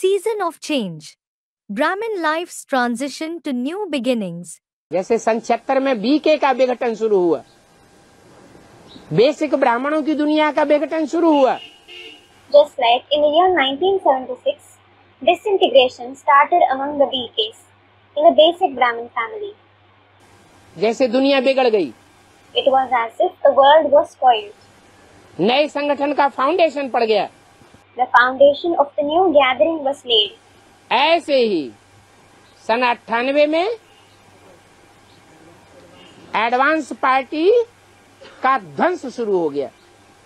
season of change. Brahmin life's transition to new beginnings. जैसे सन 76 में BK का विघटन शुरू हुआ, बेसिक ब्राह्मणों की दुनिया का विघटन शुरू हुआ। Just like in the year 1976, disintegration started among the BKs in the basic Brahmin family. जैसे दुनिया बिगड़ गई, It was as if the world was spoiled. नए संगठन का फाउंडेशन पड़ गया। The foundation of the new gathering was laid. ऐसे ही सन 98 में एडवांस पार्टी का ध्वंस शुरू हो गया।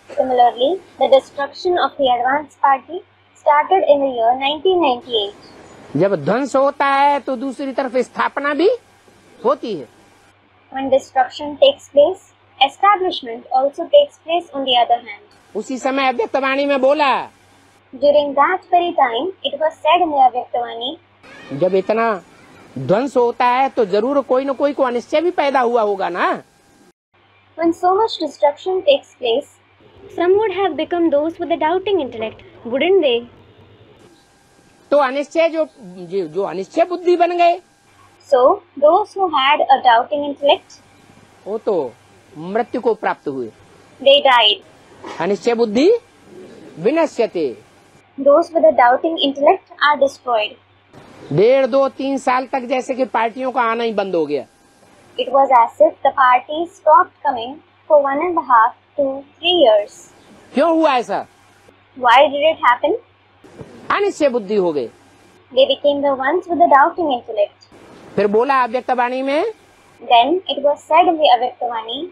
Similarly, the destruction of the Advance Party started in the year 1998. जब ध्वंस होता है तो दूसरी तरफ स्थापना भी होती है। When destruction takes place, establishment also takes place on the other hand. उसी समय अव्यक्तवाणी में बोला, During that very time, it was said in the Avyaktavani, जब इतना ध्वंस होता है तो जरूर कोई न कोई को अनिश्चय भी पैदा हुआ होगा ना। when so much destruction takes place, some would have become those with a doubting intellect, wouldn't they? तो अनिश्चय जो अनिश्चय बुद्धि बन गए, So, those who had a doubting intellect, वो तो मृत्यु को प्राप्त हुए। they died. अनिश्चय बुद्धि विनश्यते। Those with a doubting intellect are destroyed. 1.5, 2, 3 साल तक जैसे कि पार्टियों का आना ही बंद हो गया। It was as if the parties stopped coming for 1.5 to 3 years. क्यों हुआ ऐसा? Why did it happen? Anishchay बुद्धि हो गए। They became the ones with the doubting intellect. फिर बोला अव्यक्तवाणी में, Then it was said in the Avyaktavani,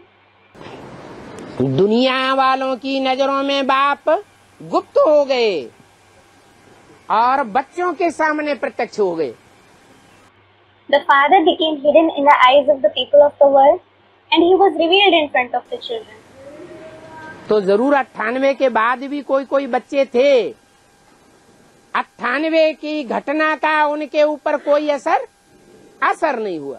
दुनिया वालों की नजरों में बाप गुप्त हो गए और बच्चों के सामने प्रत्यक्ष हो गए। the father became hidden in the eyes of the people of the world, and he was revealed in front of the children. तो जरूर 98 के बाद भी कोई बच्चे थे। 98 की घटना का उनके ऊपर कोई असर नहीं हुआ।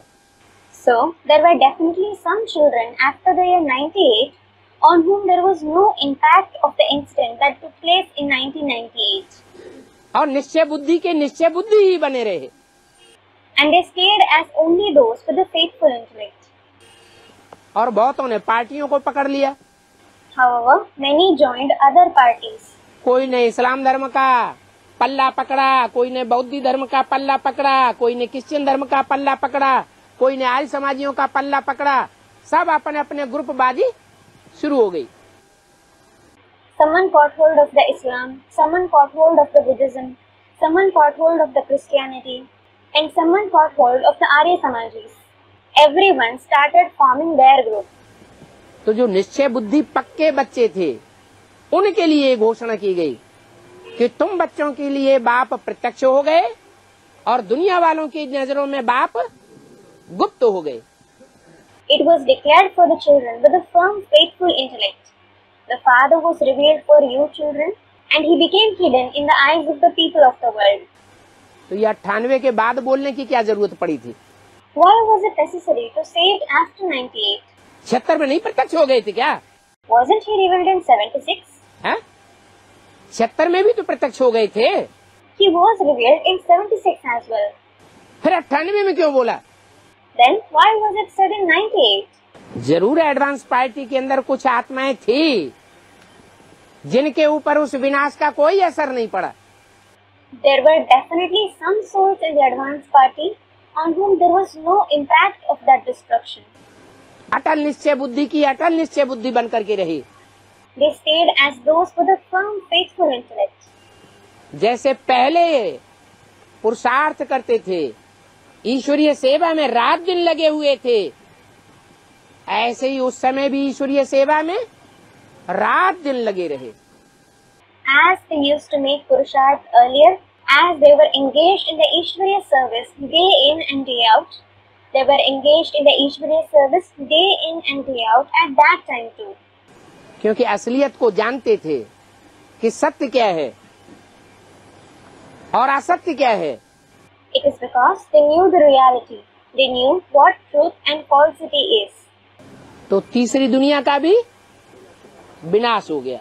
So, there were definitely some children after the year 98 on whom there was no impact of the incident that took place in 1998. और निश्चय बुद्धि के निश्चय बुद्धि ही बने रहे। And they stayed as only those with the faithful intellect. और बहुतों ने पार्टियों को पकड़ लिया। However, many joined other parties. कोई ने इस्लाम धर्म का पल्ला पकड़ा, कोई ने बौद्ध धर्म का पल्ला पकड़ा, कोई ने क्रिश्चियन धर्म का पल्ला पकड़ा, कोई ने आर्य समाजियों का पल्ला पकड़ा। सब अपने अपने ग्रुपबाजी शुरू हो गई। Someone caught hold of the Islam, someone caught hold of the Buddhism, someone caught hold of the Christianity, and someone caught hold of the Arya Samajis. Everyone started forming their group. तो जो निश्चय बुद्धि पक्के बच्चे थे, उनके लिए घोषणा की गई कि तुम बच्चों के लिए बाप प्रत्यक्ष हो गए और दुनिया वालों की नजरों में बाप गुप्त हो गए। It was declared for the children with a firm, faithful intellect. The Father was revealed for you children, and he became hidden in the eyes of the people of the world. तो ये 98 के बाद बोलने की क्या जरूरत पड़ी थी? Why was it necessary to say it after 98? 76 में नहीं प्रत्यक्ष हो गए थे क्या? Wasn't he revealed in 76? हैं? 76 में भी तो प्रत्यक्ष हो गए थे। He was revealed in 76 as well. फिर 98 में क्यों बोला? Then why was it said in 98? जरूर एडवांस पार्टी के अंदर कुछ आत्माएं थी जिनके ऊपर उस विनाश का कोई असर नहीं पड़ा। There were definitely some souls in the advanced party on whom there was no impact of that destruction. अटल निश्चय बुद्धि की अटल निश्चय बुद्धि बन करके रही। They stayed as those with a firm, faithful intellect. जैसे पहले पुरुषार्थ करते थे, ईश्वरीय सेवा में रात दिन लगे हुए थे, ऐसे ही उस समय भी ईश्वरीय सेवा में रात दिन लगे रहे। As they used to make Purusharth earlier, as they were engaged in the Ishvariya service day in and day out, they were engaged in the Ishvariya service day in and day out at that time too. क्योंकि असलियत को जानते थे कि सत्य क्या है और असत्य क्या है। It is because they knew the reality. They knew what truth and falsity is. तो तीसरी दुनिया का भी विनाश हो गया।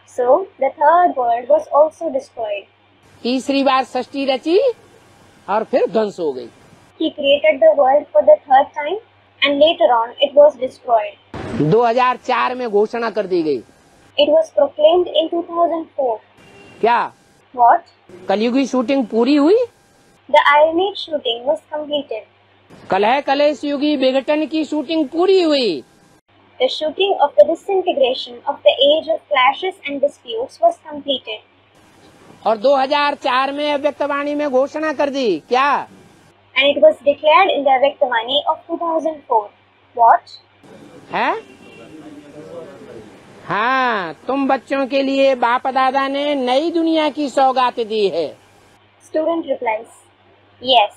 So the third world was also destroyed. तीसरी बार सृष्टि रची और फिर ध्वंस हो गई। He created the world for the third time and later on it was destroyed. 2004 में घोषणा कर दी गई। It was proclaimed in 2004. क्या What? कलयुग की शूटिंग पूरी हुई? The Iron Age shooting was completed. कलह कलेश युगी विघटन की शूटिंग पूरी हुई। The shooting of the disintegration of the age of clashes and disputes was completed. और 2004 में अव्यक्तवाणी में घोषणा कर दी। क्या? And it was declared in the Avyaktavani of 2004. What? है? हाँ, तुम बच्चों के लिए बाप दादा ने नई दुनिया की सौगात दी है। Student replies, yes,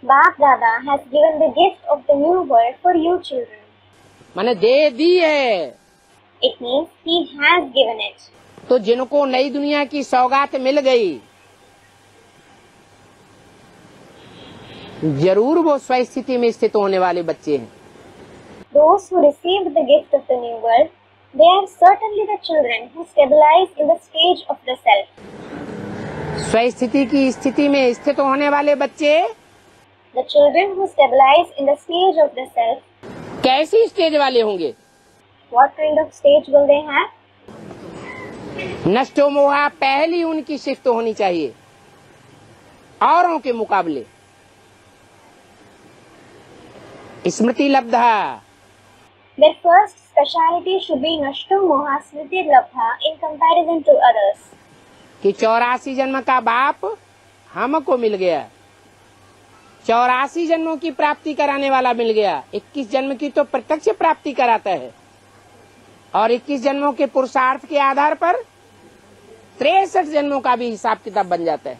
Bap Dada has given the gift of the new world for you children. मैंने दे दी है। It means he has given it. तो जिनको नई दुनिया की सौगात मिल गई, जरूर वो स्वस्थिति में स्थित होने वाले बच्चे हैं। Those who received the gift of the new world, they are certainly the children who stabilize in the stage of the self. स्वस्थिति की स्थिति में स्थित होने वाले बच्चे The children who stabilize in the stage of the self, कैसी stage वाले होंगे? what kind of stage will they have? नष्टो मोहा पहली उनकी शिफ्ट होनी चाहिए औरों के मुकाबले। स्मृति लब्धा, Their first speciality should be Nashto Moha Smriti Labha in comparison to others. कि 84 जन्म का बाप हमको मिल गया, 84 जन्मों की प्राप्ति कराने वाला मिल गया। 21 जन्म की तो प्रत्यक्ष प्राप्ति कराता है और 21 जन्मों के पुरुषार्थ के आधार पर 63 जन्मों का भी हिसाब किताब बन जाता है।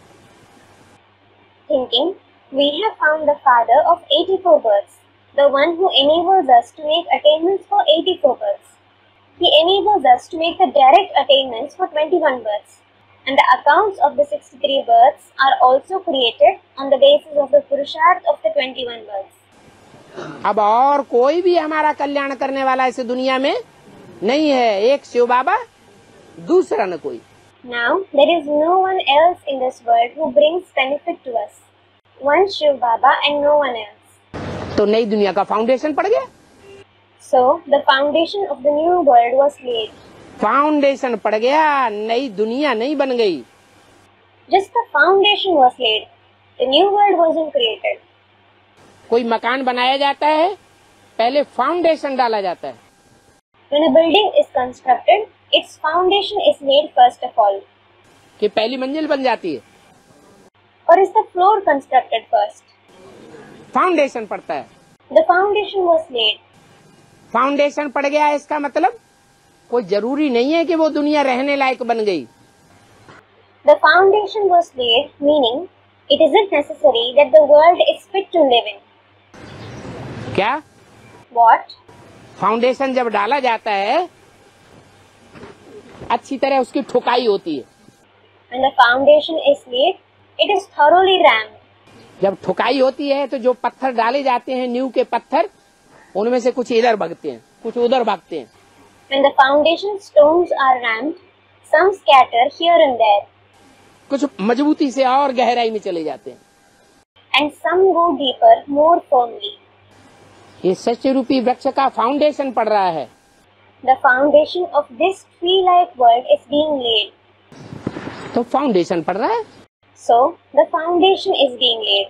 Thinking, we have found the father of 84 births, the one who enables us to make attainments for 84 births. He enables us to make the direct attainments for 21 births. And the accounts of the 63 births are also created on the basis of the Purusharth of the 21 births. अब और कोई भी हमारा कल्याण करने वाला इस दुनिया में नहीं है। एक शिव बाबा, दूसरा न कोई। Now, there is no one else in this world who brings benefit to us. One Shiv Baba and no one else. तो नई दुनिया का फाउंडेशन पड़ गया। So, the foundation of the new world was laid. Foundation पड़ गया, नई दुनिया नहीं बन गई। Just the foundation was laid. The new world wasn't created. कोई मकान बनाया जाता है, पहले फाउंडेशन डाला जाता है। When a building is constructed, its foundation is laid first of all. कि पहली मंजिल बन जाती है, Or is the floor constructed first? Foundation पड़ता है। The foundation was laid. Foundation पड़ गया, इसका मतलब कोई जरूरी नहीं है कि वो दुनिया रहने लायक बन गई। The foundation was laid, meaning it isn't necessary that the world is fit to live in. क्या? What? फाउंडेशन जब डाला जाता है, अच्छी तरह उसकी ठुकाई होती है। When the foundation is laid, it is thoroughly rammed. जब ठुकाई होती है तो जो पत्थर डाले जाते हैं, नींव के पत्थर, उनमें से कुछ इधर भागते हैं, कुछ उधर भागते हैं। When the foundation stones are rammed, some scatter here and there, कुछ मजबूती से और गहराई में चले जाते हैं। and some go deeper more firmly. ये सच्चे रूपी वृक्ष का फाउंडेशन पड़ रहा है। The foundation of this tree-like world is being laid. तो फाउंडेशन पड़ रहा है। So, the foundation is being laid.